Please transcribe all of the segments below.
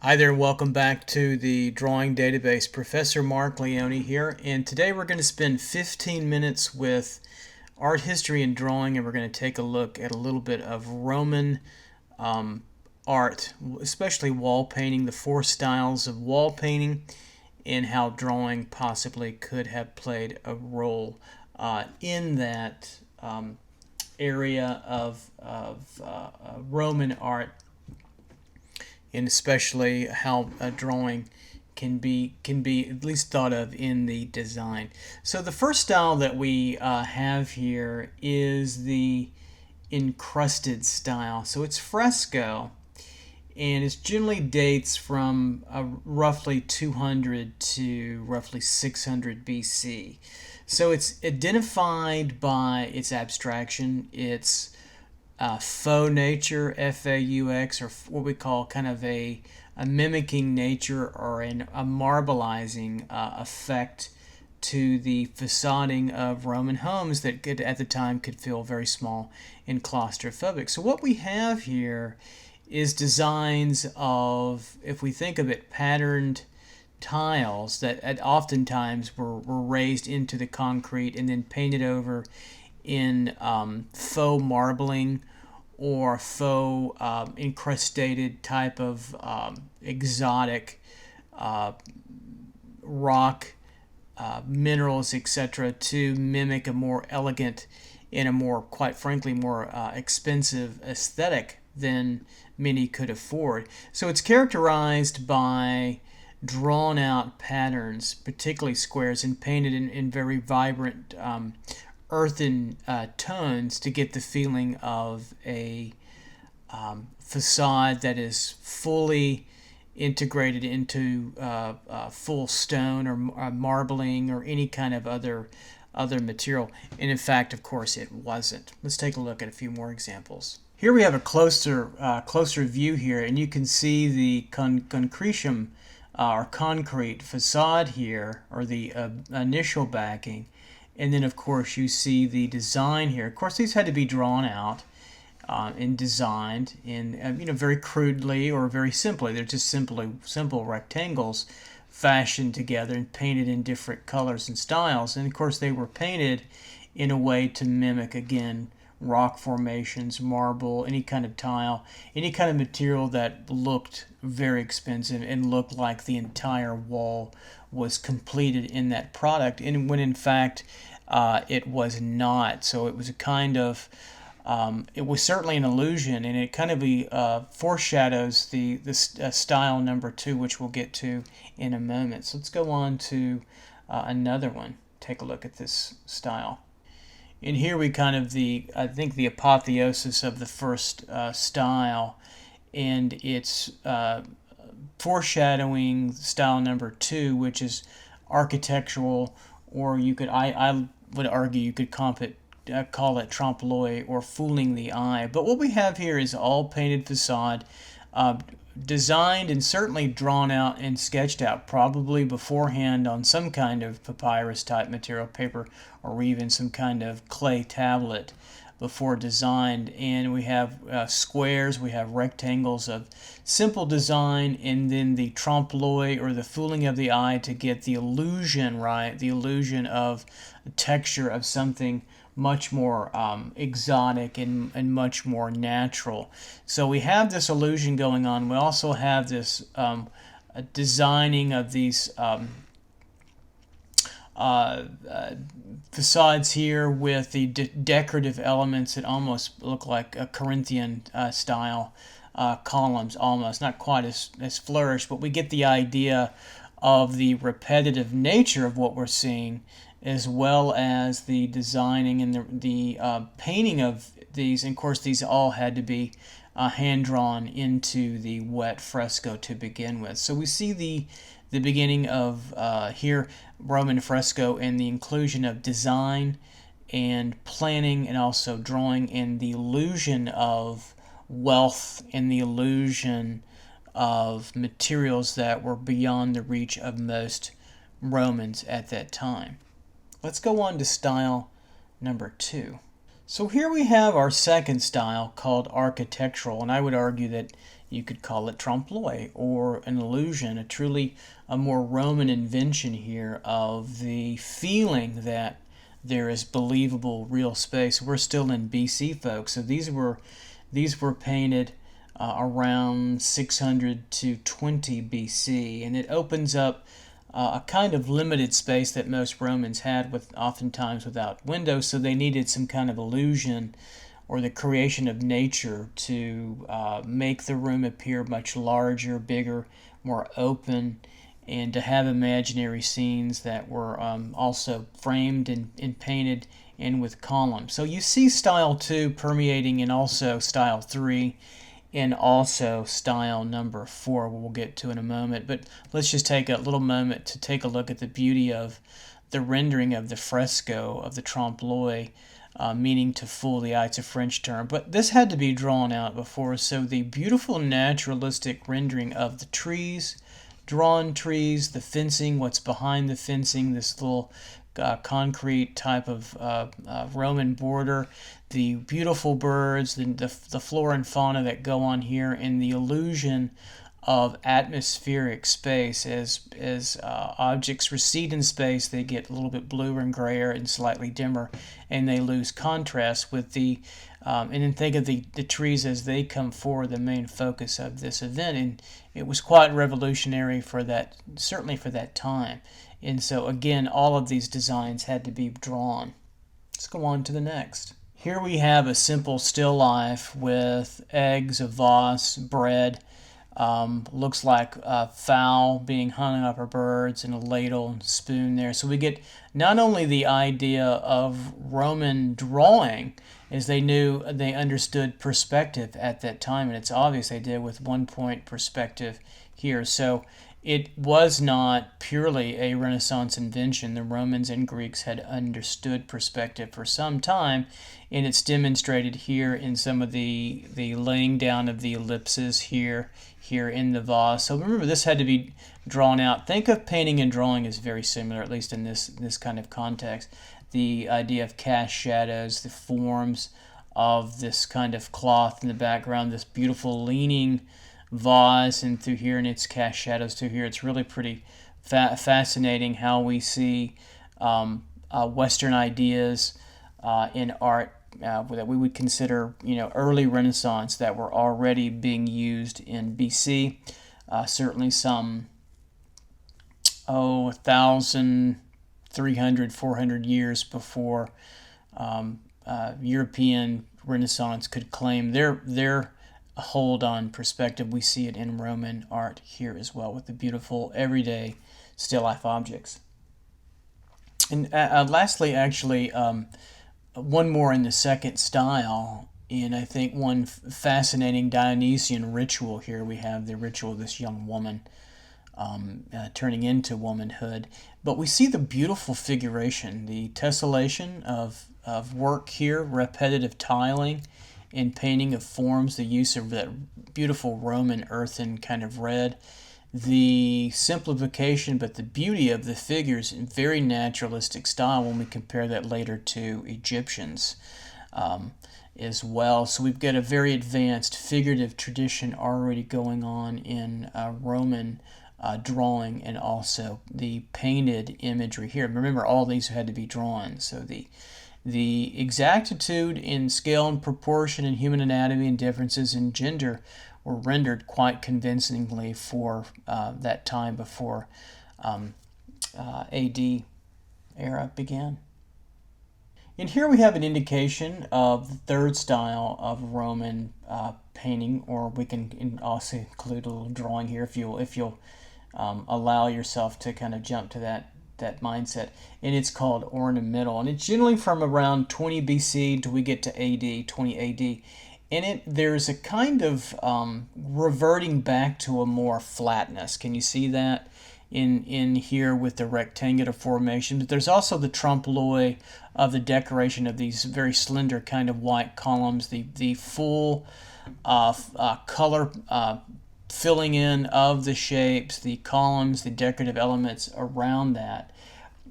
Hi there, and welcome back to the Drawing Database. Professor Marc Leone here, and today we're going to spend 15 minutes with art history and drawing, and we're going to take a look at a little bit of Roman art, especially wall painting, the four styles of wall painting, and how drawing possibly could have played a role in that area of Roman art, and especially how a drawing can be at least thought of in the design. So the first style that we have here is the encrusted style. So it's fresco, and it generally dates from roughly 200 to roughly 600 BC. So it's identified by its abstraction, its faux nature, F-A-U-X, or what we call kind of a mimicking nature or a marbleizing effect to the facading of Roman homes that could, at the time, could feel very small and claustrophobic. So what we have here is designs of, if we think of it, patterned tiles that oftentimes were raised into the concrete and then painted over in faux marbling or faux incrustated type of exotic rock minerals, etc., to mimic a more elegant and a more, quite frankly, more expensive aesthetic than many could afford. So it's characterized by drawn out patterns, particularly squares, and painted in very vibrant earthen tones to get the feeling of a facade that is fully integrated into full stone or marbling or any kind of other material. And in fact, of course, it wasn't. Let's take a look at a few more examples. Here we have a closer view here, and you can see the concretium or concrete facade here, or the initial backing. And then, of course, you see the design here. Of course, these had to be drawn out and designed in, very crudely or very simply. They're just simple rectangles fashioned together and painted in different colors and styles. And, of course, they were painted in a way to mimic, again, rock formations, marble, any kind of tile, any kind of material that looked very expensive and looked like the entire wall was completed in that product, and when in fact it was not. So it was a kind of it was certainly an illusion, and it kind of foreshadows the style number 2, which we'll get to in a moment. So let's go on to another one. Take a look at this style. And here we kind of I think the apotheosis of the first style, and it's foreshadowing style number 2, which is architectural, or I would argue you could call it trompe l'oeil, or fooling the eye. But what we have here is all painted facade, designed and certainly drawn out and sketched out probably beforehand on some kind of papyrus type material, paper, or even some kind of clay tablet before designed. And we have squares, we have rectangles of simple design, and then the trompe l'oeil, or the fooling of the eye, to get the illusion, right, the illusion of the texture of something much more exotic and much more natural. So we have this illusion going on. We also have this designing of these facades here with the decorative elements that almost look like a Corinthian style columns, almost not quite as flourished, but we get the idea of the repetitive nature of what we're seeing, as well as the designing and the painting of these. And of course, these all had to be hand-drawn into the wet fresco to begin with. So we see the beginning of here Roman fresco, and the inclusion of design and planning, and also drawing, and the illusion of wealth and the illusion of materials that were beyond the reach of most Romans at that time. Let's go on to style number 2. So here we have our second style, called architectural, and I would argue that You could call it trompe-l'oeil or an illusion, a more Roman invention here of the feeling that there is believable real space. We're still in BC, folks, so these were painted around 600 to 20 BC, and it opens up a kind of limited space that most Romans had, with oftentimes without windows, so they needed some kind of illusion or the creation of nature to make the room appear much larger, bigger, more open, and to have imaginary scenes that were also framed and painted in with columns. So you see style 2 permeating in also style 3 and also style number 4, we'll get to in a moment. But let's just take a little moment to take a look at the beauty of the rendering of the fresco of the trompe-l'oeil, meaning to fool the eye. It's a French term, but this had to be drawn out before. So the beautiful naturalistic rendering of the trees, drawn trees, the fencing, what's behind the fencing, this little concrete type of Roman border, the beautiful birds, the flora and fauna that go on here, and the illusion of atmospheric space. As objects recede in space, they get a little bit bluer and grayer and slightly dimmer, and they lose contrast with the and then think of the trees as they come forward, the main focus of this event. And it was quite revolutionary for that, certainly for that time. And so again, all of these designs had to be drawn. Let's go on to the next. Here we have a simple still life with eggs, a vase, bread. Looks like a fowl being hung up, or birds, and a ladle and spoon there. So we get not only the idea of Roman drawing, as they understood perspective at that time, and it's obvious they did with 1-point perspective here. So it was not purely a Renaissance invention. The Romans and Greeks had understood perspective for some time, and it's demonstrated here in some of the laying down of the ellipses here in the vase. So remember, this had to be drawn out. Think of painting and drawing as very similar, at least in this kind of context. The idea of cast shadows, the forms of this kind of cloth in the background, this beautiful leaning vase, and through here, and its cast shadows through here. It's really pretty fascinating how we see Western ideas in art that we would consider, early Renaissance, that were already being used in BC. Certainly some 1,300, 400 years before European Renaissance could claim their hold on perspective. We see it in Roman art here as well, with the beautiful everyday still life objects. And lastly, actually, one more in the second style, and I think one fascinating Dionysian ritual here. We have the ritual of this young woman turning into womanhood, but we see the beautiful figuration, the tessellation of work here, repetitive tiling and painting of forms, the use of that beautiful Roman earthen kind of red, the simplification but the beauty of the figures in very naturalistic style when we compare that later to Egyptians as well. So we've got a very advanced figurative tradition already going on in Roman drawing, and also the painted imagery here. Remember, all these had to be drawn, so the exactitude in scale and proportion in human anatomy and differences in gender were rendered quite convincingly for that time before AD era began. And here we have an indication of the third style of Roman painting, or we can also include a little drawing here if you'll allow yourself to kind of jump to that mindset, and it's called ornamental, and it's generally from around 20 BC till we get to AD, 20 AD. In there's a kind of reverting back to a more flatness. Can you see that in here with the rectangular formation? But there's also the trompe-l'oeil of the decoration of these very slender kind of white columns, the full color filling in of the shapes, the columns, the decorative elements around that.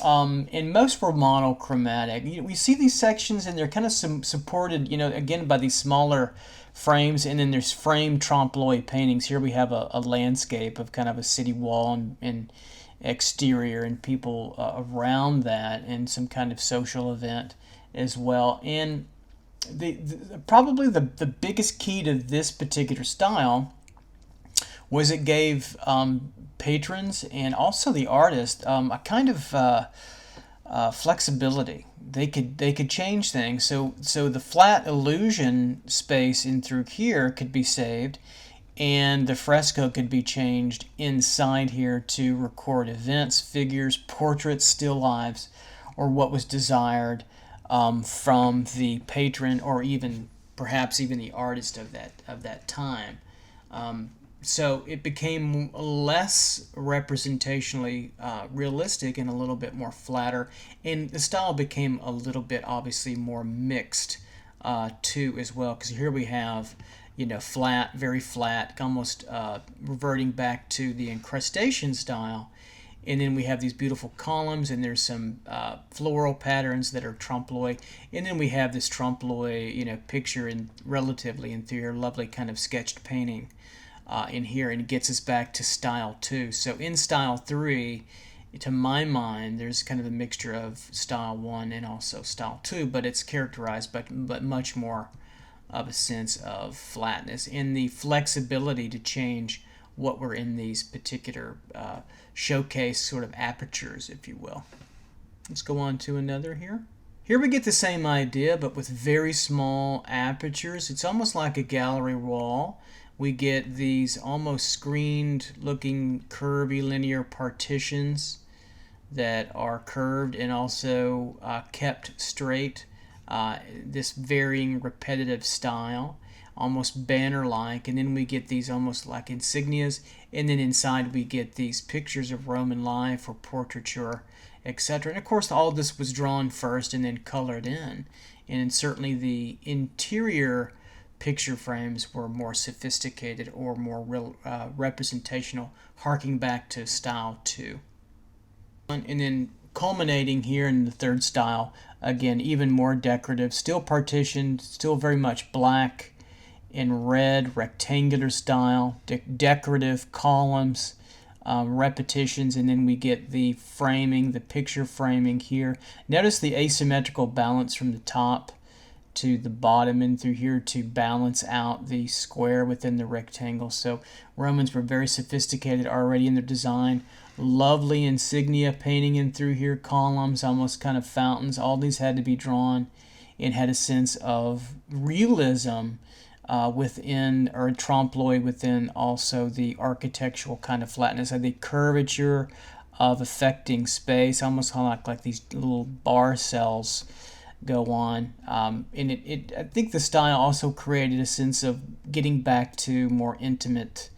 and most were monochromatic. We see these sections, and they're kind of supported, again by these smaller frames, and then there's frame trompe l'oeil paintings. Here we have a landscape of kind of a city wall and exterior, and people around that, and some kind of social event as well. And probably the biggest key to this particular style was it gave patrons and also the artist a kind of flexibility. They could change things. So the flat illusion space in through here could be saved, and the fresco could be changed inside here to record events, figures, portraits, still lives, or what was desired from the patron, or even perhaps even the artist of that time. So it became less representationally realistic and a little bit more flatter, and the style became a little bit obviously more mixed too as well. Because here we have, flat, very flat, almost reverting back to the Encrustation style. And then we have these beautiful columns, and there's some floral patterns that are trompe l'oeil. And then we have this trompe l'oeil, picture in relatively interior, lovely kind of sketched painting in here, and it gets us back to style 2. So in style 3, to my mind, there's kind of a mixture of style 1 and also style 2, but it's characterized but much more of a sense of flatness and the flexibility to change what were in these particular showcase sort of apertures, if you will. Let's go on to another here. Here we get the same idea, but with very small apertures. It's almost like a gallery wall. We get these almost screened looking curvy linear partitions that are curved and also kept straight. This varying repetitive style, almost banner-like, and then we get these almost like insignias, and then inside we get these pictures of Roman life or portraiture, etc. And of course all this was drawn first and then colored in, and certainly the interior picture frames were more sophisticated or more representational, harking back to style 2. And then culminating here in the third style, again even more decorative, still partitioned, still very much black and red, rectangular style, decorative columns, repetitions, and then we get the framing, the picture framing here. Notice the asymmetrical balance from the top to the bottom and through here to balance out the square within the rectangle. So Romans were very sophisticated already in their design. Lovely insignia painting in through here, columns, almost kind of fountains. All these had to be drawn and had a sense of realism within, or trompe l'oeil within also the architectural kind of flatness, the curvature of affecting space, almost like these little bar cells go on. And I think the style also created a sense of getting back to more intimate,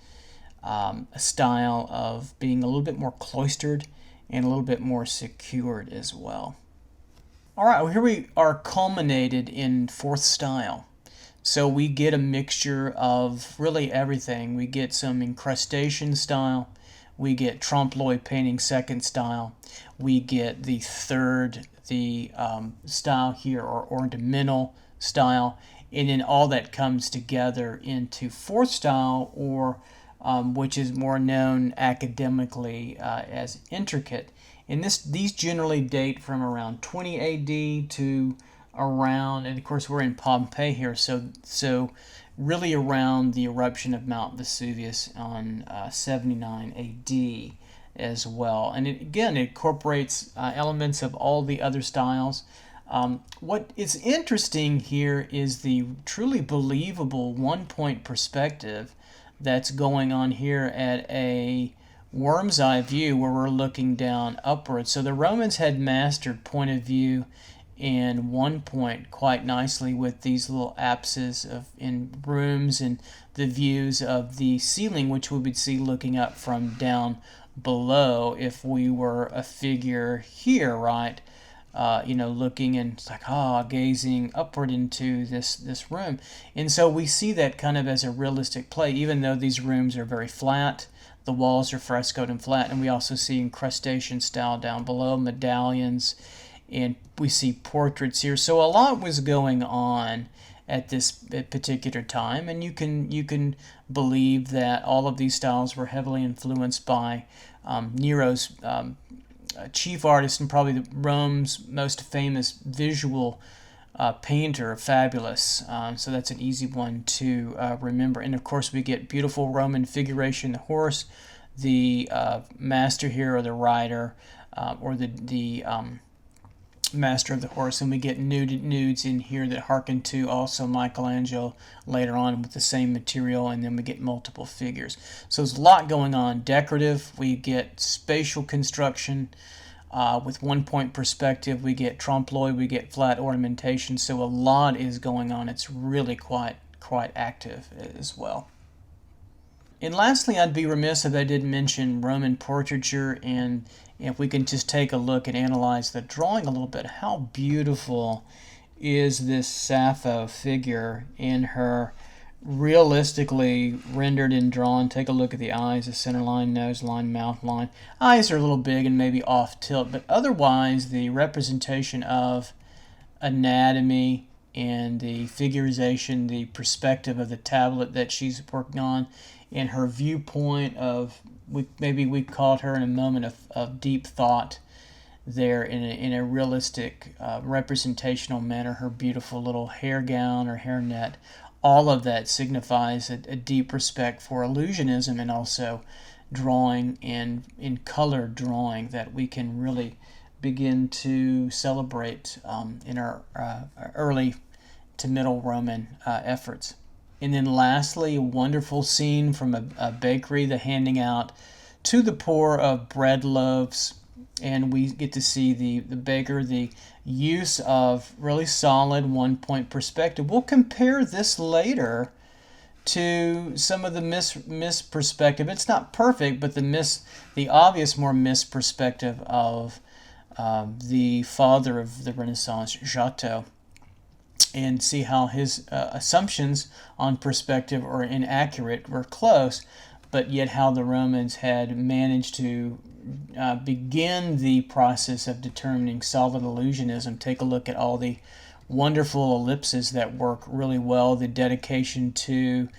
a style of being a little bit more cloistered and a little bit more secured as well. All right, well, here we are culminated in fourth style. So we get a mixture of really everything. We get some Encrustation style. We get trompe l'oeil painting second style. We get the third, style here, or ornamental style. And then all that comes together into fourth style, or which is more known academically as intricate. And these generally date from around 20 AD to around, and of course we're in Pompeii here, so really around the eruption of Mount Vesuvius on 79 AD as well. And it incorporates elements of all the other styles. What is interesting here is the truly believable one-point perspective that's going on here at a worm's eye view, where we're looking down upwards. So the Romans had mastered point of view and one point quite nicely with these little apses in rooms and the views of the ceiling, which we would see looking up from down below if we were a figure here, right, looking and it's like, gazing upward into this room. And so we see that kind of as a realistic play, even though these rooms are very flat. The walls are frescoed and flat, and we also see Encrustation style down below, medallions, and we see portraits here. So a lot was going on at this particular time, and you can believe that all of these styles were heavily influenced by Nero's chief artist and probably Rome's most famous visual painter, Fabulous. So that's an easy one to remember. And of course we get beautiful Roman figuration, the horse, the master here, or the rider, or the master of the horse, and we get nudes in here that harken to also Michelangelo later on with the same material, and then we get multiple figures. So there's a lot going on. Decorative, we get spatial construction with one-point perspective, we get trompe l'oeil, we get flat ornamentation, so a lot is going on. It's really quite active as well. And lastly, I'd be remiss if I didn't mention Roman portraiture, and if we can just take a look and analyze the drawing a little bit. How beautiful is this Sappho figure in her realistically rendered and drawn? Take a look at the eyes, the center line, nose line, mouth line. Eyes are a little big and maybe off tilt, but otherwise the representation of anatomy and the figurization, the perspective of the tablet that she's working on, and her viewpoint of, maybe we called her in a moment of deep thought there in a realistic representational manner, her beautiful little hair gown or hairnet, all of that signifies a deep respect for illusionism and also drawing and in color drawing that we can really begin to celebrate in our early to middle Roman efforts. And then lastly, a wonderful scene from a bakery, the handing out to the poor of bread loaves, and we get to see the baker, the use of really solid one-point perspective. We'll compare this later to some of the miss perspective. It's not perfect, but the obvious more miss perspective of the father of the Renaissance, Giotto, and see how his assumptions on perspective are inaccurate, were close, but yet how the Romans had managed to begin the process of determining solid illusionism. Take a look at all the wonderful ellipses that work really well, the dedication to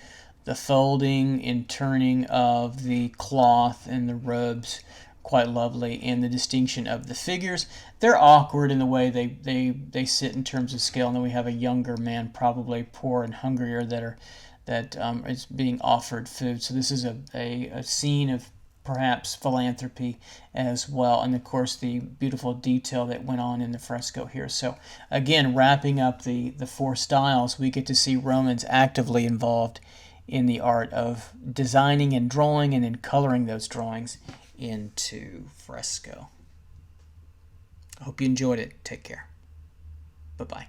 the folding and turning of the cloth and the robes, quite lovely, and the distinction of the figures. They're awkward in the way they sit in terms of scale, and then we have a younger man, probably poor and hungrier, that is being offered food. So this is a scene of perhaps philanthropy as well, and of course the beautiful detail that went on in the fresco here. So again, wrapping up the four styles, we get to see Romans actively involved in the art of designing and drawing and then coloring those drawings into fresco. I hope you enjoyed it. Take care. Bye-bye.